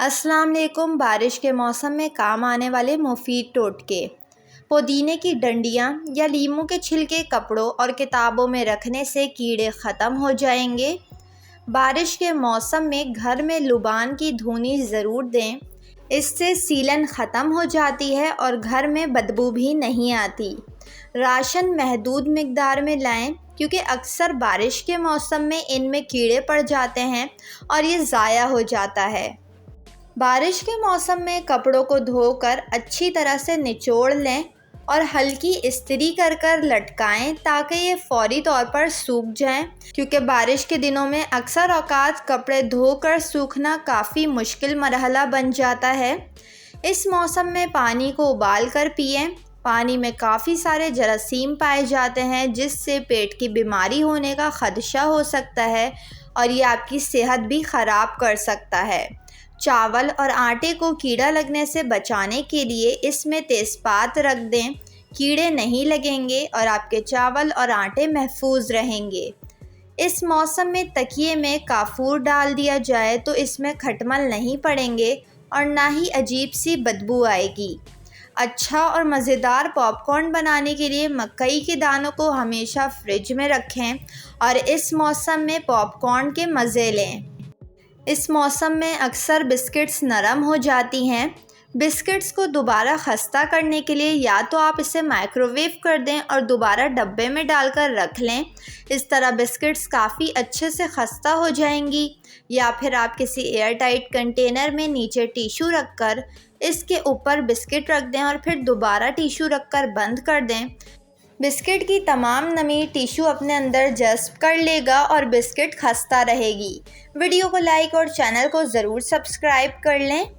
अस्सलाम वालेकुम। बारिश के मौसम में काम आने वाले मुफीद टोटके। पुदीने की डंडियाँ या लीमू के छिलके कपड़ों और किताबों में रखने से कीड़े ख़त्म हो जाएंगे। बारिश के मौसम में घर में लुबान की धुनी ज़रूर दें, इससे सीलन ख़त्म हो जाती है और घर में बदबू भी नहीं आती। राशन महदूद मिक़दार में लाएं, क्योंकि अक्सर बारिश के मौसम में इनमें कीड़े पड़ जाते हैं और ये ज़ाया हो जाता है। बारिश के मौसम में कपड़ों को धोकर अच्छी तरह से निचोड़ लें और हल्की इस्त्री कर लटकाएं ताकि ये फौरी तौर पर सूख जाएं, क्योंकि बारिश के दिनों में अक्सर औकात कपड़े धोकर सूखना काफ़ी मुश्किल मरहला बन जाता है। इस मौसम में पानी को उबाल कर पिएं। पानी में काफ़ी सारे जरासीम पाए जाते हैं, जिससे पेट की बीमारी होने का ख़दशा हो सकता है और ये आपकी सेहत भी ख़राब कर सकता है। चावल और आटे को कीड़ा लगने से बचाने के लिए इसमें तेज़पात रख दें। कीड़े नहीं लगेंगे और आपके चावल और आटे महफूज रहेंगे। इस मौसम में तकिए में काफूर डाल दिया जाए तो इसमें खटमल नहीं पड़ेंगे और ना ही अजीब सी बदबू आएगी। अच्छा और मज़ेदार पॉपकॉर्न बनाने के लिए मकई के दानों को हमेशा फ्रिज में रखें और इस मौसम में पॉपकॉर्न के मज़े लें। इस मौसम में अक्सर बिस्किट्स नरम हो जाती हैं। बिस्किट्स को दोबारा खस्ता करने के लिए या तो आप इसे माइक्रोवेव कर दें और दोबारा डब्बे में डालकर रख लें। इस तरह बिस्किट्स काफ़ी अच्छे से खस्ता हो जाएंगी। या फिर आप किसी एयर टाइट कंटेनर में नीचे टिशू रखकर इसके ऊपर बिस्किट रख दें और फिर दोबारा टिशू रखकर बंद कर दें। बिस्किट की तमाम नमी टिशू अपने अंदर जज़्ब कर लेगा और बिस्किट खस्ता रहेगी। वीडियो को लाइक और चैनल को ज़रूर सब्सक्राइब कर लें।